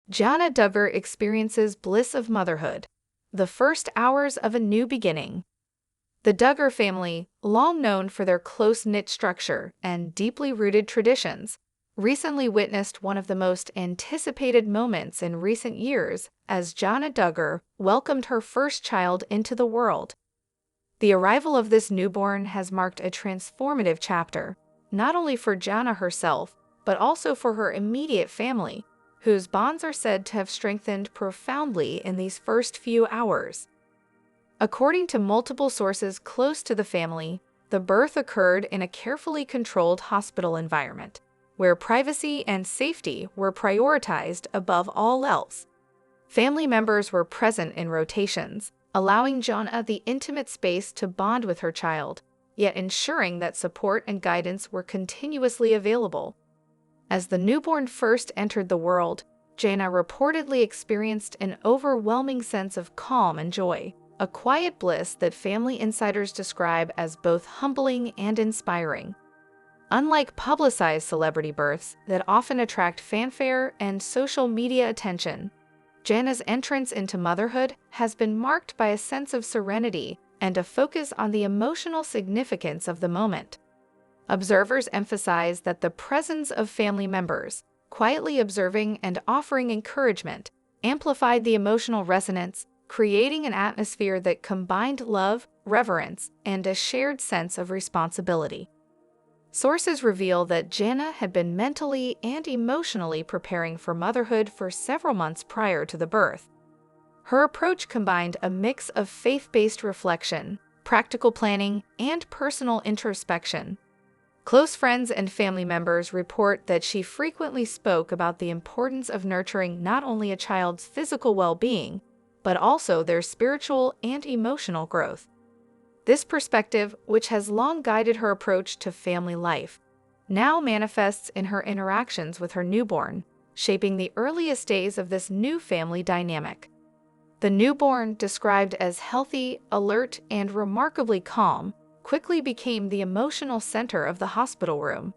Jana Duggar experiences bliss of motherhood, the first hours of a new beginning. The Duggar family, long known for their close-knit structure and deeply rooted traditions, recently witnessed one of the most anticipated moments in recent years as Jana Duggar welcomed her first child into the world. The arrival of this newborn has marked a transformative chapter, not only for Jana herself, but also for her immediate family, whose bonds are said to have strengthened profoundly in these first few hours. According to multiple sources close to the family, the birth occurred in a carefully controlled hospital environment, where privacy and safety were prioritized above all else. Family members were present in rotations, allowing Jana the intimate space to bond with her child, yet ensuring that support and guidance were continuously available. As the newborn first entered the world, Jana reportedly experienced an overwhelming sense of calm and joy, a quiet bliss that family insiders describe as both humbling and inspiring. Unlike publicized celebrity births that often attract fanfare and social media attention, Jana's entrance into motherhood has been marked by a sense of serenity and a focus on the emotional significance of the moment. Observers emphasize that the presence of family members, quietly observing and offering encouragement, amplified the emotional resonance, creating an atmosphere that combined love, reverence, and a shared sense of responsibility. Sources reveal that Jana had been mentally and emotionally preparing for motherhood for several months prior to the birth. Her approach combined a mix of faith-based reflection, practical planning, and personal introspection. Close friends and family members report that she frequently spoke about the importance of nurturing not only a child's physical well-being, but also their spiritual and emotional growth. This perspective, which has long guided her approach to family life, now manifests in her interactions with her newborn, shaping the earliest days of this new family dynamic. The newborn, described as healthy, alert, and remarkably calm, quickly became the emotional center of the hospital room.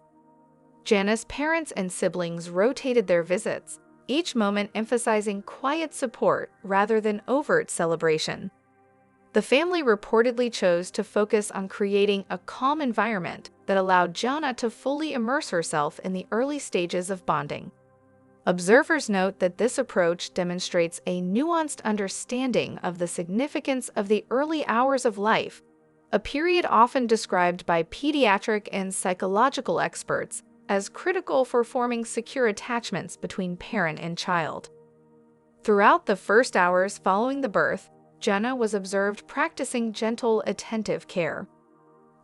Jana's parents and siblings rotated their visits, each moment emphasizing quiet support rather than overt celebration. The family reportedly chose to focus on creating a calm environment that allowed Jana to fully immerse herself in the early stages of bonding. Observers note that this approach demonstrates a nuanced understanding of the significance of the early hours of life, a period often described by pediatric and psychological experts as critical for forming secure attachments between parent and child. Throughout the first hours following the birth, Jana was observed practicing gentle, attentive care.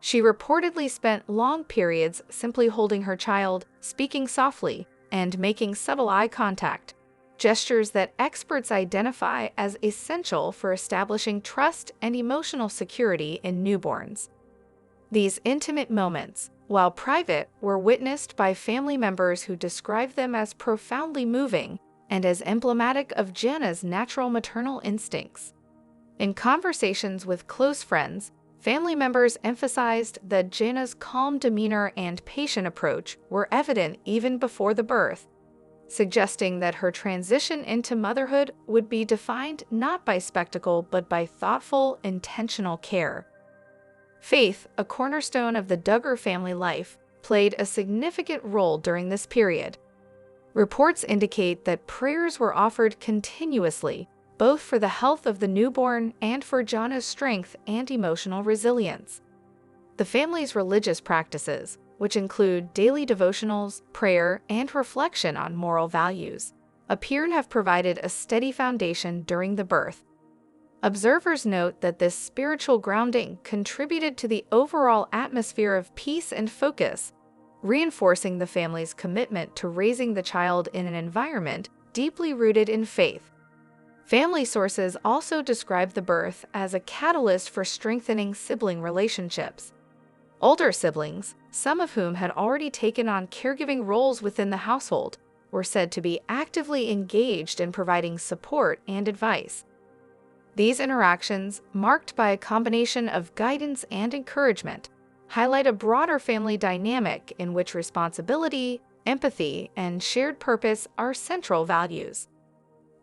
She reportedly spent long periods simply holding her child, speaking softly, and making subtle eye contact, gestures that experts identify as essential for establishing trust and emotional security in newborns. These intimate moments, while private, were witnessed by family members who describe them as profoundly moving and as emblematic of Jana's natural maternal instincts. In conversations with close friends, family members emphasized that Jana's calm demeanor and patient approach were evident even before the birth, suggesting that her transition into motherhood would be defined not by spectacle but by thoughtful, intentional care. Faith, a cornerstone of the Duggar family life, played a significant role during this period. Reports indicate that prayers were offered continuously, both for the health of the newborn and for Jana's strength and emotional resilience. The family's religious practices, which include daily devotionals, prayer, and reflection on moral values, appear to have provided a steady foundation during the birth. Observers note that this spiritual grounding contributed to the overall atmosphere of peace and focus, reinforcing the family's commitment to raising the child in an environment deeply rooted in faith. Family sources also describe the birth as a catalyst for strengthening sibling relationships. Older siblings, some of whom had already taken on caregiving roles within the household, were said to be actively engaged in providing support and advice. These interactions, marked by a combination of guidance and encouragement, highlight a broader family dynamic in which responsibility, empathy, and shared purpose are central values.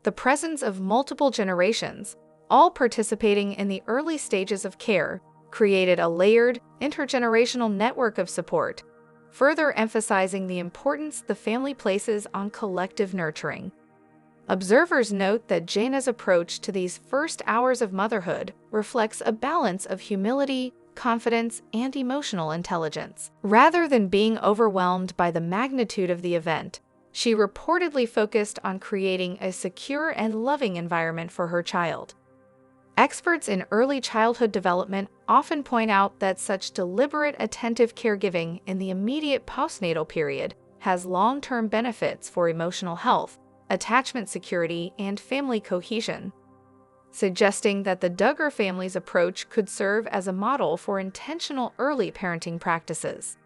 the presence of multiple generations, all participating in the early stages of care, created a layered, intergenerational network of support, further emphasizing the importance the family places on collective nurturing. Observers note that Jana's approach to these first hours of motherhood reflects a balance of humility, confidence, and emotional intelligence. Rather than being overwhelmed by the magnitude of the event, she reportedly focused on creating a secure and loving environment for her child. Experts in early childhood development often point out that such deliberate attentive caregiving in the immediate postnatal period has long-term benefits for emotional health, attachment security, and family cohesion, suggesting that the Duggar family's approach could serve as a model for intentional early parenting practices.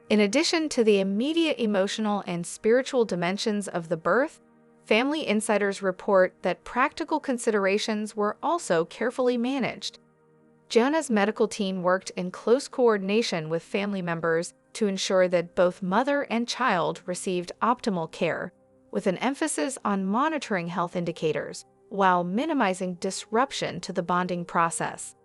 In addition to the immediate emotional and spiritual dimensions of the birth, family insiders report that practical considerations were also carefully managed. Jana's medical team worked in close coordination with family members to ensure that both mother and child received optimal care, with an emphasis on monitoring health indicators while minimizing disruption to the bonding process.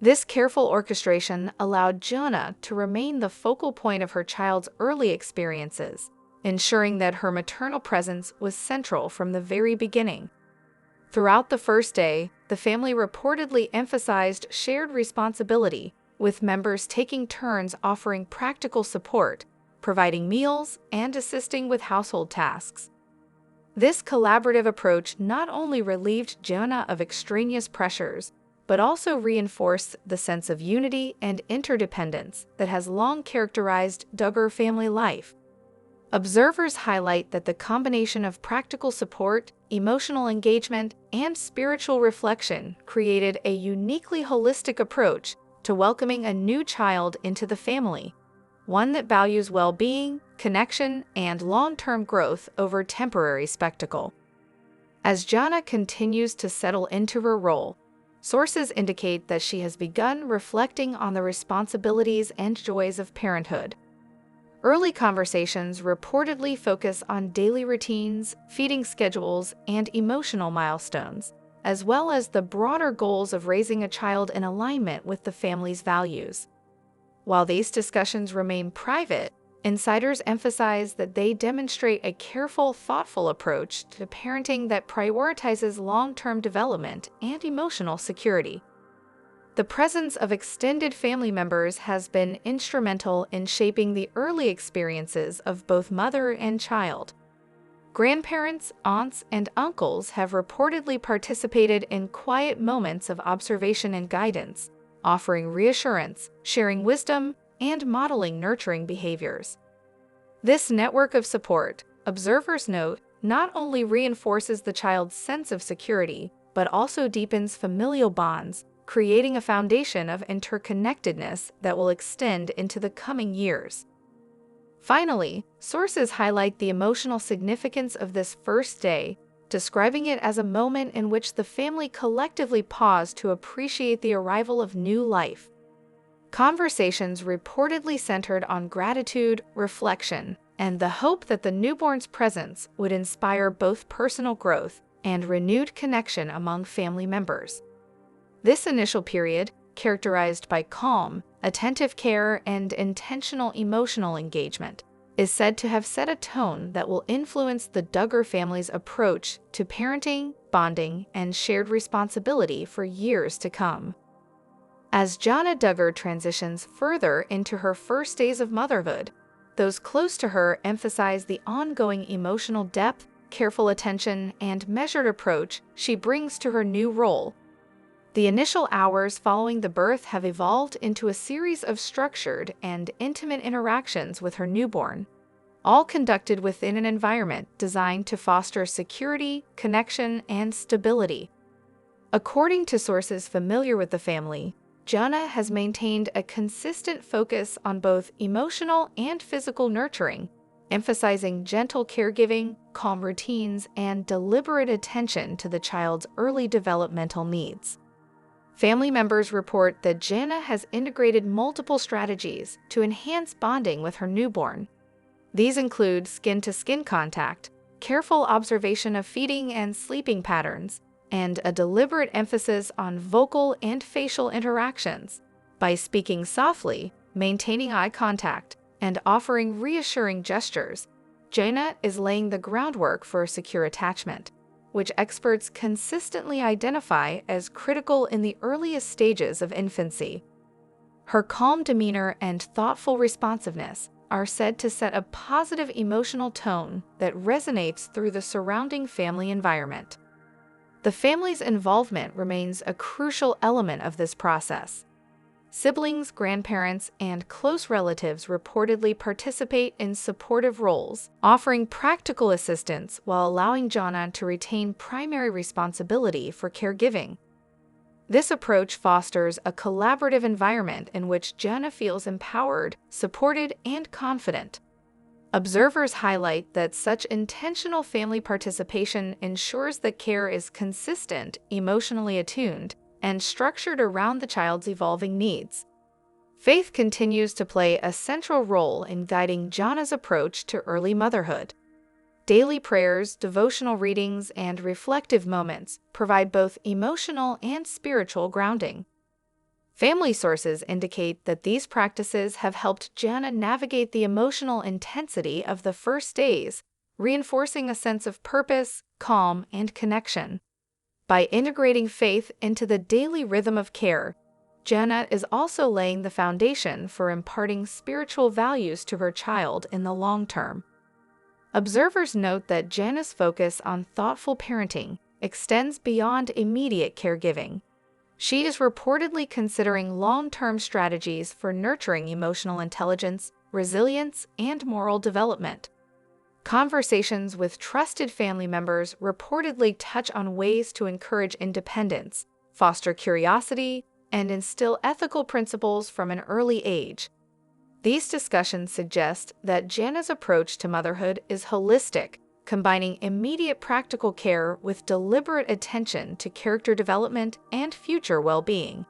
This careful orchestration allowed Jana to remain the focal point of her child's early experiences, ensuring that her maternal presence was central from the very beginning. Throughout the first day, the family reportedly emphasized shared responsibility, with members taking turns offering practical support, providing meals, and assisting with household tasks. This collaborative approach not only relieved Jana of extraneous pressures, but also reinforced the sense of unity and interdependence that has long characterized Duggar family life. Observers highlight that the combination of practical support, emotional engagement, and spiritual reflection created a uniquely holistic approach to welcoming a new child into the family, one that values well-being, connection, and long-term growth over temporary spectacle. As Jana continues to settle into her role, sources indicate that she has begun reflecting on the responsibilities and joys of parenthood. Early conversations reportedly focus on daily routines, feeding schedules, and emotional milestones, as well as the broader goals of raising a child in alignment with the family's values. While these discussions remain private, insiders emphasize that they demonstrate a careful, thoughtful approach to parenting that prioritizes long-term development and emotional security. The presence of extended family members has been instrumental in shaping the early experiences of both mother and child. Grandparents, aunts, and uncles have reportedly participated in quiet moments of observation and guidance, offering reassurance, sharing wisdom, and modeling nurturing behaviors. This network of support, observers note, not only reinforces the child's sense of security, but also deepens familial bonds, creating a foundation of interconnectedness that will extend into the coming years. Finally, sources highlight the emotional significance of this first day, describing it as a moment in which the family collectively paused to appreciate the arrival of new life. Conversations reportedly centered on gratitude, reflection, and the hope that the newborn's presence would inspire both personal growth and renewed connection among family members. This initial period, characterized by calm, attentive care, and intentional emotional engagement, is said to have set a tone that will influence the Duggar family's approach to parenting, bonding, and shared responsibility for years to come. As Jana Duggar transitions further into her first days of motherhood, those close to her emphasize the ongoing emotional depth, careful attention, and measured approach she brings to her new role. The initial hours following the birth have evolved into a series of structured and intimate interactions with her newborn, all conducted within an environment designed to foster security, connection, and stability. According to sources familiar with the family, Jana has maintained a consistent focus on both emotional and physical nurturing, emphasizing gentle caregiving, calm routines, and deliberate attention to the child's early developmental needs. Family members report that Jana has integrated multiple strategies to enhance bonding with her newborn. These include skin-to-skin contact, careful observation of feeding and sleeping patterns, and a deliberate emphasis on vocal and facial interactions. By speaking softly, maintaining eye contact, and offering reassuring gestures, Jana is laying the groundwork for a secure attachment, which experts consistently identify as critical in the earliest stages of infancy. Her calm demeanor and thoughtful responsiveness are said to set a positive emotional tone that resonates through the surrounding family environment. The family's involvement remains a crucial element of this process. Siblings, grandparents, and close relatives reportedly participate in supportive roles, offering practical assistance while allowing Jana to retain primary responsibility for caregiving. This approach fosters a collaborative environment in which Jana feels empowered, supported, and confident. Observers highlight that such intentional family participation ensures that care is consistent, emotionally attuned, and structured around the child's evolving needs. Faith continues to play a central role in guiding Jana's approach to early motherhood. Daily prayers, devotional readings, and reflective moments provide both emotional and spiritual grounding. Family sources indicate that these practices have helped Jana navigate the emotional intensity of the first days, reinforcing a sense of purpose, calm, and connection. By integrating faith into the daily rhythm of care, Jana is also laying the foundation for imparting spiritual values to her child in the long term. Observers note that Jana's focus on thoughtful parenting extends beyond immediate caregiving. She is reportedly considering long-term strategies for nurturing emotional intelligence, resilience, and moral development. Conversations with trusted family members reportedly touch on ways to encourage independence, foster curiosity, and instill ethical principles from an early age. These discussions suggest that Jana's approach to motherhood is holistic, combining immediate practical care with deliberate attention to character development and future well-being.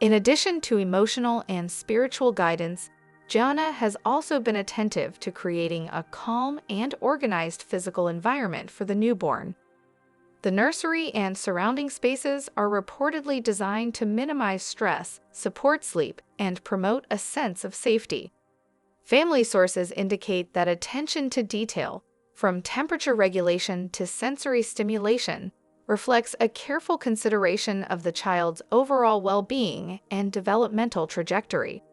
In addition to emotional and spiritual guidance, Jana has also been attentive to creating a calm and organized physical environment for the newborn. The nursery and surrounding spaces are reportedly designed to minimize stress, support sleep, and promote a sense of safety. Family sources indicate that attention to detail, from temperature regulation to sensory stimulation, reflects a careful consideration of the child's overall well-being and developmental trajectory.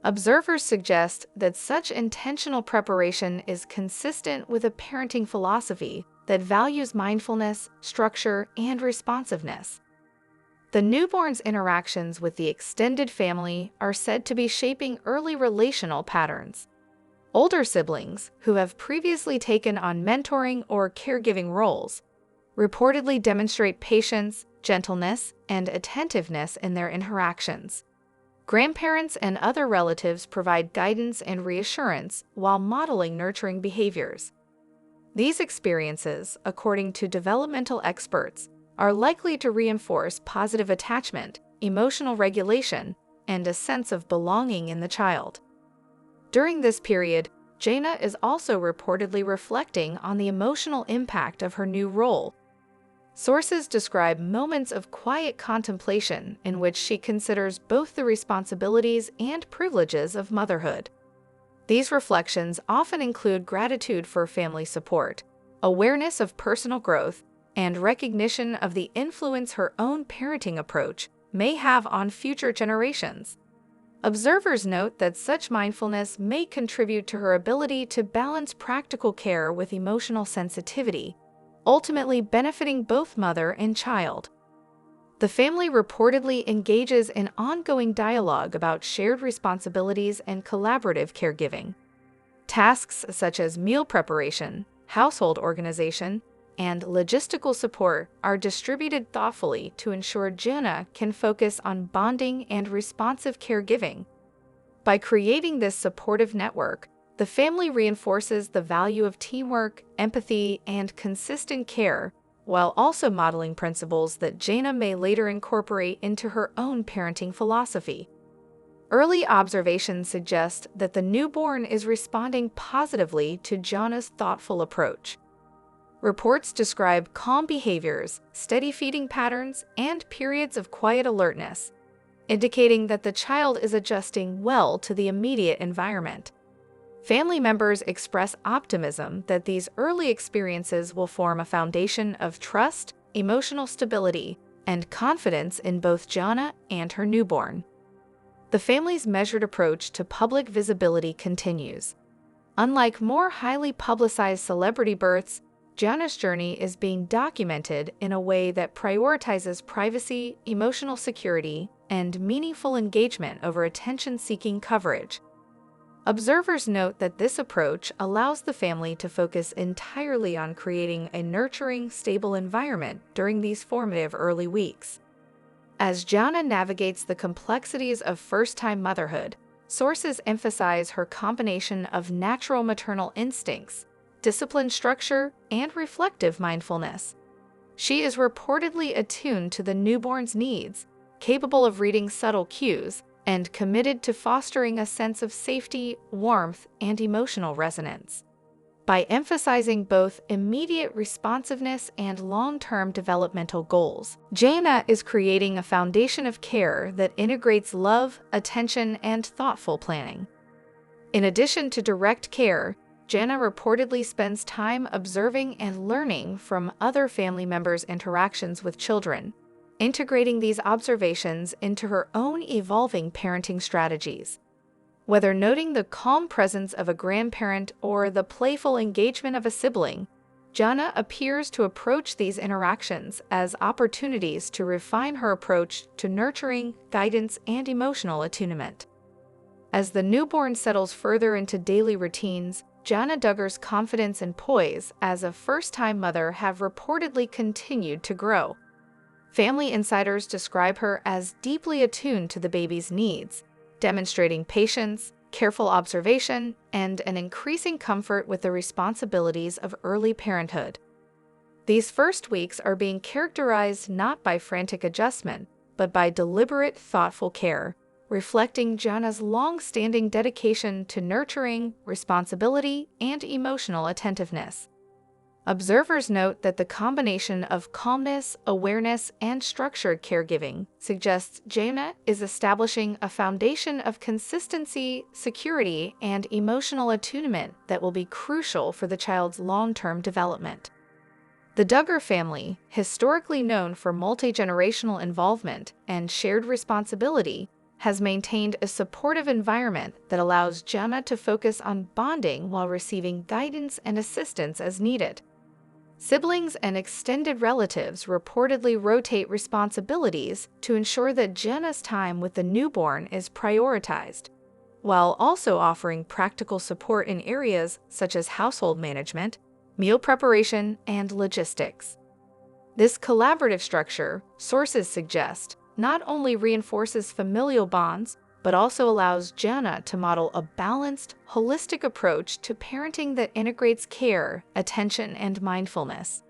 Observers suggest that such intentional preparation is consistent with a parenting philosophy that values mindfulness, structure, and responsiveness. The newborn's interactions with the extended family are said to be shaping early relational patterns. Older siblings, who have previously taken on mentoring or caregiving roles, reportedly demonstrate patience, gentleness, and attentiveness in their interactions. Grandparents and other relatives provide guidance and reassurance while modeling nurturing behaviors. These experiences, according to developmental experts, are likely to reinforce positive attachment, emotional regulation, and a sense of belonging in the child. During this period, Jana is also reportedly reflecting on the emotional impact of her new role. Sources describe moments of quiet contemplation in which she considers both the responsibilities and privileges of motherhood. These reflections often include gratitude for family support, awareness of personal growth, and recognition of the influence her own parenting approach may have on future generations. Observers note that such mindfulness may contribute to her ability to balance practical care with emotional sensitivity, ultimately benefiting both mother and child. The family reportedly engages in ongoing dialogue about shared responsibilities and collaborative caregiving. Tasks such as meal preparation, household organization, and logistical support are distributed thoughtfully to ensure Jana can focus on bonding and responsive caregiving. By creating this supportive network, the family reinforces the value of teamwork, empathy, and consistent care, while also modeling principles that Jana may later incorporate into her own parenting philosophy. Early observations suggest that the newborn is responding positively to Jana's thoughtful approach. Reports describe calm behaviors, steady feeding patterns, and periods of quiet alertness, indicating that the child is adjusting well to the immediate environment. Family members express optimism that these early experiences will form a foundation of trust, emotional stability, and confidence in both Jana and her newborn. The family's measured approach to public visibility continues. Unlike more highly publicized celebrity births, Jana's journey is being documented in a way that prioritizes privacy, emotional security, and meaningful engagement over attention-seeking coverage. Observers note that this approach allows the family to focus entirely on creating a nurturing, stable environment during these formative early weeks. As Jana navigates the complexities of first-time motherhood, sources emphasize her combination of natural maternal instincts, disciplined structure, and reflective mindfulness. She is reportedly attuned to the newborn's needs, capable of reading subtle cues, and committed to fostering a sense of safety, warmth, and emotional resonance. By emphasizing both immediate responsiveness and long-term developmental goals, Jana is creating a foundation of care that integrates love, attention, and thoughtful planning. In addition to direct care, Jana reportedly spends time observing and learning from other family members' interactions with children, integrating these observations into her own evolving parenting strategies. Whether noting the calm presence of a grandparent or the playful engagement of a sibling, Jana appears to approach these interactions as opportunities to refine her approach to nurturing, guidance, and emotional attunement. As the newborn settles further into daily routines, Jana Duggar's confidence and poise as a first-time mother have reportedly continued to grow. Family insiders describe her as deeply attuned to the baby's needs, demonstrating patience, careful observation, and an increasing comfort with the responsibilities of early parenthood. These first weeks are being characterized not by frantic adjustment, but by deliberate, thoughtful care, reflecting Jana's long-standing dedication to nurturing, responsibility, and emotional attentiveness. Observers note that the combination of calmness, awareness, and structured caregiving suggests Jana is establishing a foundation of consistency, security, and emotional attunement that will be crucial for the child's long-term development. The Duggar family, historically known for multi-generational involvement and shared responsibility, has maintained a supportive environment that allows Jana to focus on bonding while receiving guidance and assistance as needed. Siblings and extended relatives reportedly rotate responsibilities to ensure that Jana's time with the newborn is prioritized, while also offering practical support in areas such as household management, meal preparation, and logistics. This collaborative structure, sources suggest, not only reinforces familial bonds, but also allows Jana to model a balanced, holistic approach to parenting that integrates care, attention, and mindfulness.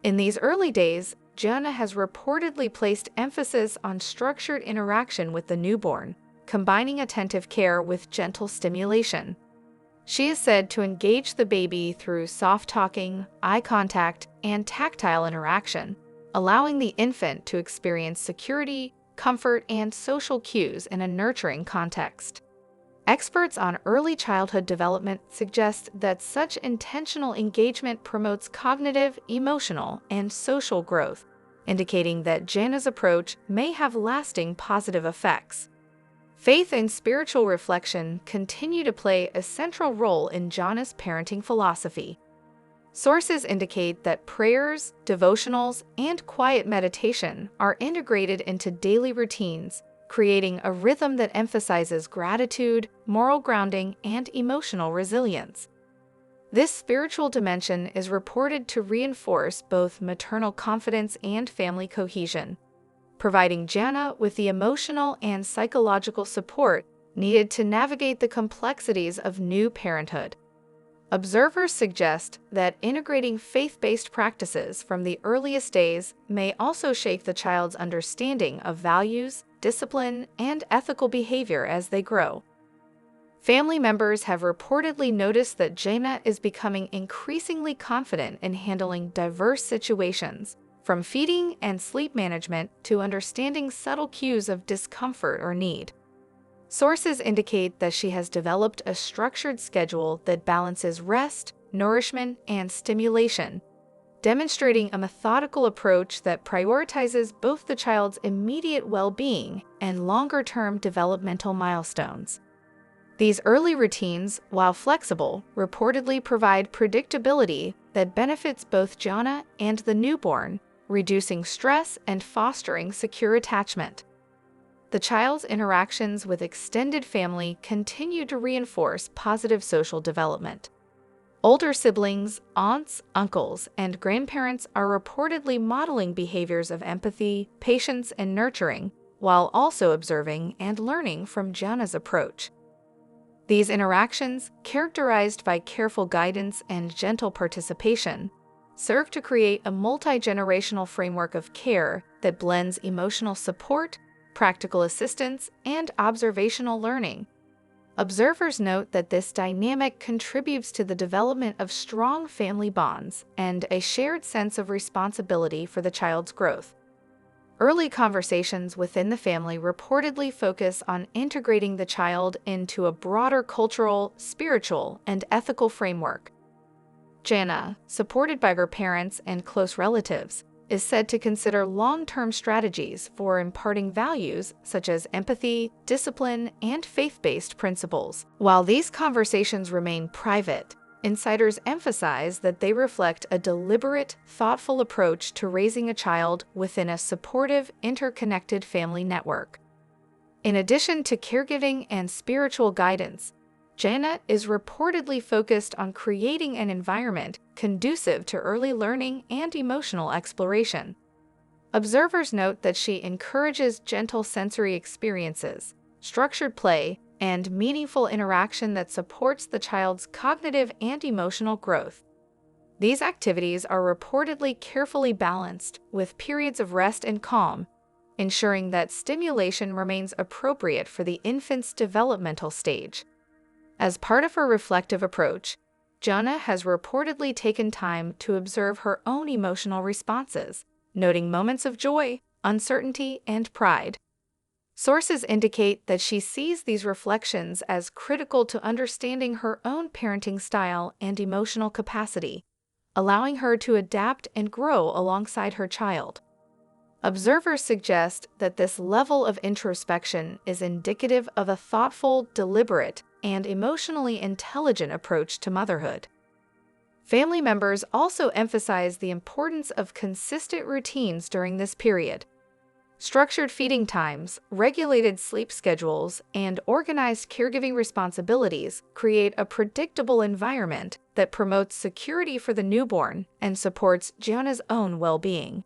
In these early days, Jana has reportedly placed emphasis on structured interaction with the newborn, combining attentive care with gentle stimulation. She is said to engage the baby through soft talking, eye contact, and tactile interaction, allowing the infant to experience security, comfort, and social cues in a nurturing context. Experts on early childhood development suggest that such intentional engagement promotes cognitive, emotional, and social growth, indicating that Jana's approach may have lasting positive effects. Faith and spiritual reflection continue to play a central role in Jana's parenting philosophy. Sources indicate that prayers, devotionals, and quiet meditation are integrated into daily routines, creating a rhythm that emphasizes gratitude, moral grounding, and emotional resilience. This spiritual dimension is reported to reinforce both maternal confidence and family cohesion, providing Jana with the emotional and psychological support needed to navigate the complexities of new parenthood. Observers suggest that integrating faith-based practices from the earliest days may also shape the child's understanding of values, discipline, and ethical behavior as they grow. Family members have reportedly noticed that Jana is becoming increasingly confident in handling diverse situations, from feeding and sleep management to understanding subtle cues of discomfort or need. Sources indicate that she has developed a structured schedule that balances rest, nourishment, and stimulation, demonstrating a methodical approach that prioritizes both the child's immediate well-being and longer-term developmental milestones. These early routines, while flexible, reportedly provide predictability that benefits both Jana and the newborn, reducing stress and fostering secure attachment. The child's interactions with extended family continue to reinforce positive social development. Older siblings, aunts, uncles, and grandparents are reportedly modeling behaviors of empathy, patience, and nurturing, while also observing and learning from Jana's approach. These interactions, characterized by careful guidance and gentle participation, serve to create a multi-generational framework of care that blends emotional support, practical assistance, and observational learning. Observers note that this dynamic contributes to the development of strong family bonds and a shared sense of responsibility for the child's growth. Early conversations within the family reportedly focus on integrating the child into a broader cultural, spiritual, and ethical framework. Jana, supported by her parents and close relatives, is said to consider long-term strategies for imparting values such as empathy, discipline, and faith-based principles. While these conversations remain private, insiders emphasize that they reflect a deliberate, thoughtful approach to raising a child within a supportive, interconnected family network. In addition to caregiving and spiritual guidance, Jana is reportedly focused on creating an environment conducive to early learning and emotional exploration. Observers note that she encourages gentle sensory experiences, structured play, and meaningful interaction that supports the child's cognitive and emotional growth. These activities are reportedly carefully balanced with periods of rest and calm, ensuring that stimulation remains appropriate for the infant's developmental stage. As part of her reflective approach, Jana has reportedly taken time to observe her own emotional responses, noting moments of joy, uncertainty, and pride. Sources indicate that she sees these reflections as critical to understanding her own parenting style and emotional capacity, allowing her to adapt and grow alongside her child. Observers suggest that this level of introspection is indicative of a thoughtful, deliberate, and emotionally intelligent approach to motherhood. Family members also emphasize the importance of consistent routines during this period. Structured feeding times, regulated sleep schedules, and organized caregiving responsibilities create a predictable environment that promotes security for the newborn and supports Jana's own well-being.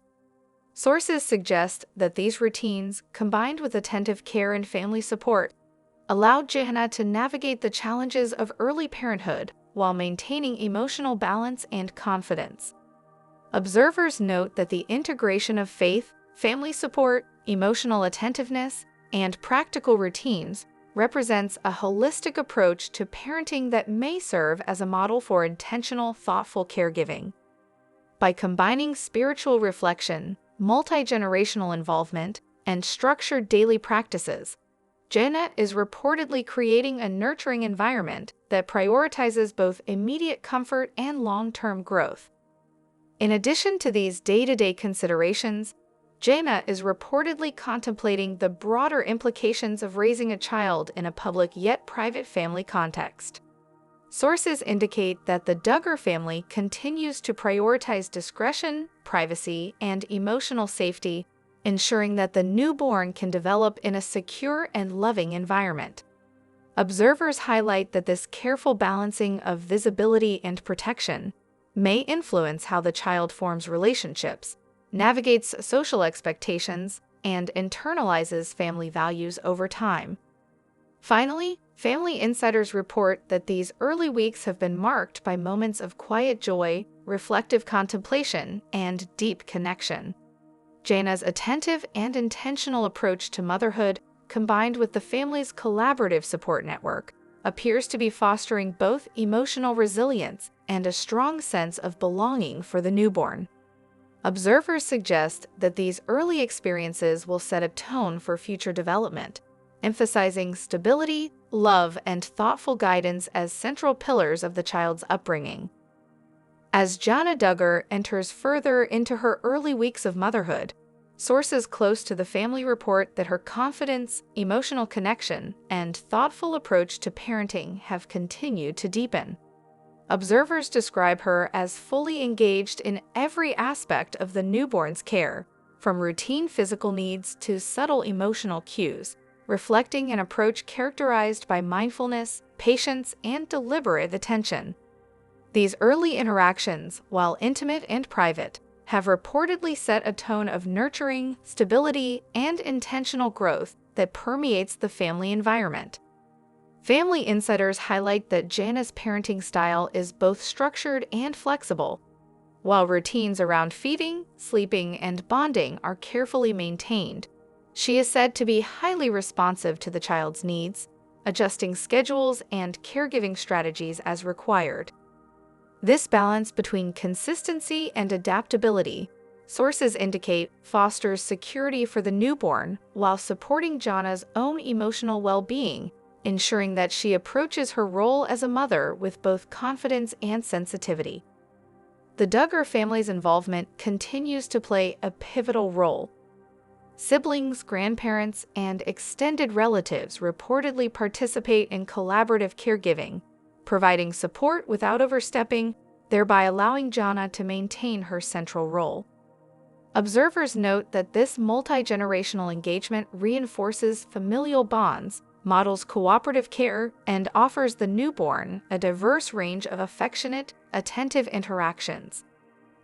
Sources suggest that these routines, combined with attentive care and family support, allowed Jana to navigate the challenges of early parenthood while maintaining emotional balance and confidence. Observers note that the integration of faith, family support, emotional attentiveness, and practical routines represents a holistic approach to parenting that may serve as a model for intentional, thoughtful caregiving. By combining spiritual reflection, multi-generational involvement, and structured daily practices, Jana is reportedly creating a nurturing environment that prioritizes both immediate comfort and long-term growth. In addition to these day-to-day considerations, Jana is reportedly contemplating the broader implications of raising a child in a public yet private family context. Sources indicate that the Duggar family continues to prioritize discretion, privacy, and emotional safety, ensuring that the newborn can develop in a secure and loving environment. Observers highlight that this careful balancing of visibility and protection may influence how the child forms relationships, navigates social expectations, and internalizes family values over time. Finally, family insiders report that these early weeks have been marked by moments of quiet joy, reflective contemplation, and deep connection. Jana's attentive and intentional approach to motherhood, combined with the family's collaborative support network, appears to be fostering both emotional resilience and a strong sense of belonging for the newborn. Observers suggest that these early experiences will set a tone for future development, emphasizing stability, love, and thoughtful guidance as central pillars of the child's upbringing. As Jana Duggar enters further into her early weeks of motherhood, sources close to the family report that her confidence, emotional connection, and thoughtful approach to parenting have continued to deepen. Observers describe her as fully engaged in every aspect of the newborn's care, from routine physical needs to subtle emotional cues, reflecting an approach characterized by mindfulness, patience, and deliberate attention. These early interactions, while intimate and private, have reportedly set a tone of nurturing, stability, and intentional growth that permeates the family environment. Family insiders highlight that Jana's parenting style is both structured and flexible. While routines around feeding, sleeping, and bonding are carefully maintained, she is said to be highly responsive to the child's needs, adjusting schedules and caregiving strategies as required. This balance between consistency and adaptability, sources indicate, fosters security for the newborn while supporting Jana's own emotional well-being, ensuring that she approaches her role as a mother with both confidence and sensitivity. The Duggar family's involvement continues to play a pivotal role. Siblings, grandparents, and extended relatives reportedly participate in collaborative caregiving, providing support without overstepping, thereby allowing Jana to maintain her central role. Observers note that this multi-generational engagement reinforces familial bonds, models cooperative care, and offers the newborn a diverse range of affectionate, attentive interactions.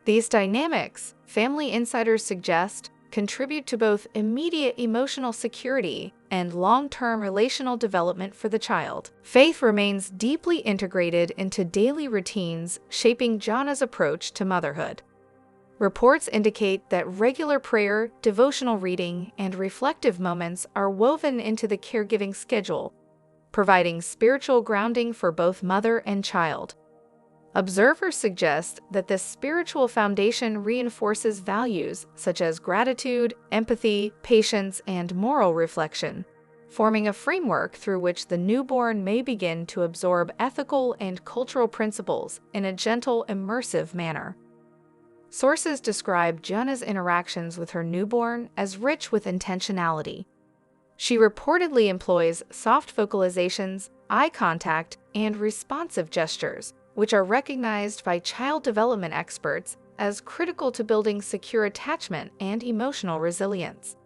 These dynamics, family insiders suggest, contribute to both immediate emotional security and long-term relational development for the child. Faith remains deeply integrated into daily routines, shaping Jana's approach to motherhood. Reports indicate that regular prayer, devotional reading, and reflective moments are woven into the caregiving schedule, providing spiritual grounding for both mother and child. Observers suggest that this spiritual foundation reinforces values such as gratitude, empathy, patience, and moral reflection, forming a framework through which the newborn may begin to absorb ethical and cultural principles in a gentle, immersive manner. Sources describe Jana's interactions with her newborn as rich with intentionality. She reportedly employs soft vocalizations, eye contact, and responsive gestures, which are recognized by child development experts as critical to building secure attachment and emotional resilience.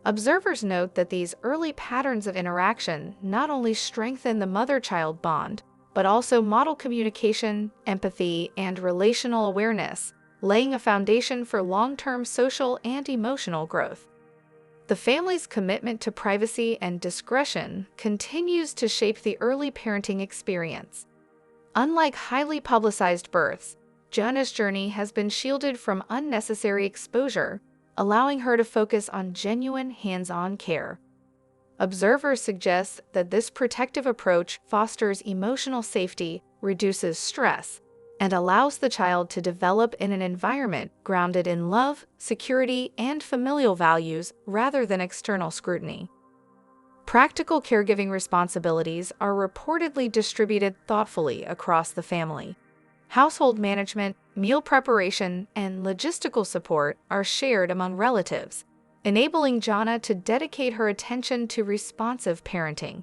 Observers note that these early patterns of interaction not only strengthen the mother-child bond, but also model communication, empathy, and relational awareness, laying a foundation for long-term social and emotional growth. The family's commitment to privacy and discretion continues to shape the early parenting experience. Unlike highly publicized births, Jana's journey has been shielded from unnecessary exposure, allowing her to focus on genuine hands-on care. Observers suggest that this protective approach fosters emotional safety, reduces stress, and allows the child to develop in an environment grounded in love, security, and familial values rather than external scrutiny. Practical caregiving responsibilities are reportedly distributed thoughtfully across the family. Household management, meal preparation, and logistical support are shared among relatives, enabling Jana to dedicate her attention to responsive parenting.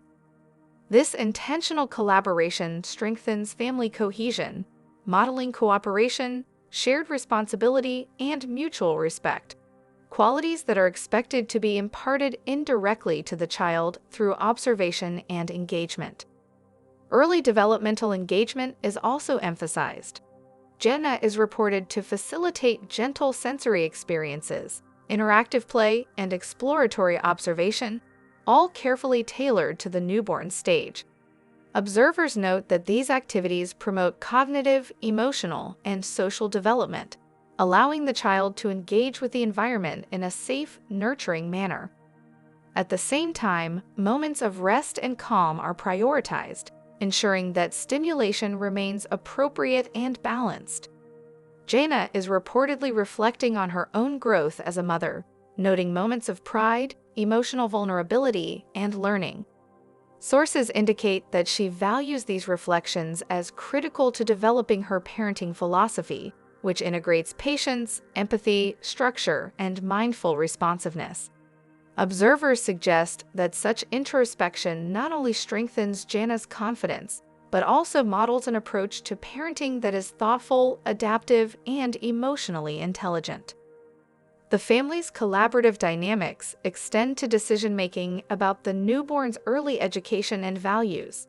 This intentional collaboration strengthens family cohesion, modeling cooperation, shared responsibility, and mutual respect, qualities that are expected to be imparted indirectly to the child through observation and engagement. Early developmental engagement is also emphasized. Jana is reported to facilitate gentle sensory experiences, interactive play, and exploratory observation, all carefully tailored to the newborn stage. Observers note that these activities promote cognitive, emotional, and social development, allowing the child to engage with the environment in a safe, nurturing manner. At the same time, moments of rest and calm are prioritized, ensuring that stimulation remains appropriate and balanced. Jana is reportedly reflecting on her own growth as a mother, noting moments of pride, emotional vulnerability, and learning. Sources indicate that she values these reflections as critical to developing her parenting philosophy, which integrates patience, empathy, structure, and mindful responsiveness. Observers suggest that such introspection not only strengthens Jana's confidence, but also models an approach to parenting that is thoughtful, adaptive, and emotionally intelligent. The family's collaborative dynamics extend to decision-making about the newborn's early education and values.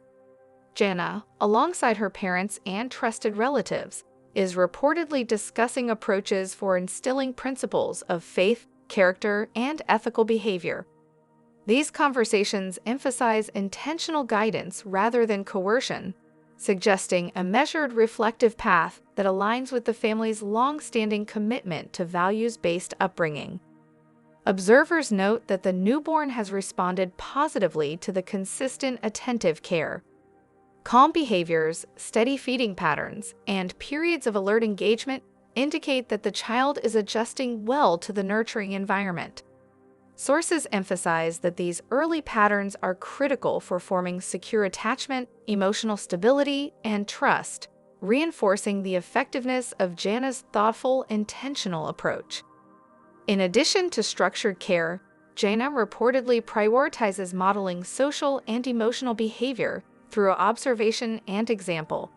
Jana, alongside her parents and trusted relatives, is reportedly discussing approaches for instilling principles of faith, character, and ethical behavior. These conversations emphasize intentional guidance rather than coercion, suggesting a measured, reflective path that aligns with the family's long-standing commitment to values-based upbringing. Observers note that the newborn has responded positively to the consistent attentive care. Calm behaviors, steady feeding patterns, and periods of alert engagement indicate that the child is adjusting well to the nurturing environment. Sources emphasize that these early patterns are critical for forming secure attachment, emotional stability, and trust, reinforcing the effectiveness of Jana's thoughtful, intentional approach. In addition to structured care, Jana reportedly prioritizes modeling social and emotional behavior through observation and example.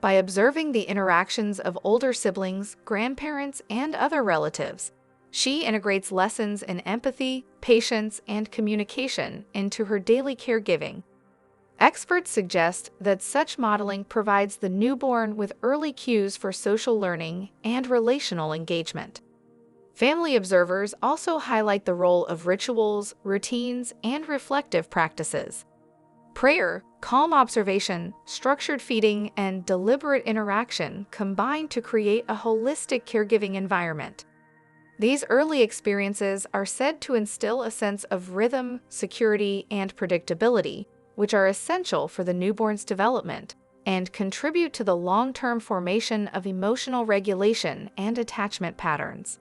By observing the interactions of older siblings, grandparents, and other relatives, she integrates lessons in empathy, patience, and communication into her daily caregiving. Experts suggest that such modeling provides the newborn with early cues for social learning and relational engagement. Family observers also highlight the role of rituals, routines, and reflective practices. Prayer, calm observation, structured feeding, and deliberate interaction combine to create a holistic caregiving environment. These early experiences are said to instill a sense of rhythm, security, and predictability, which are essential for the newborn's development and contribute to the long-term formation of emotional regulation and attachment patterns.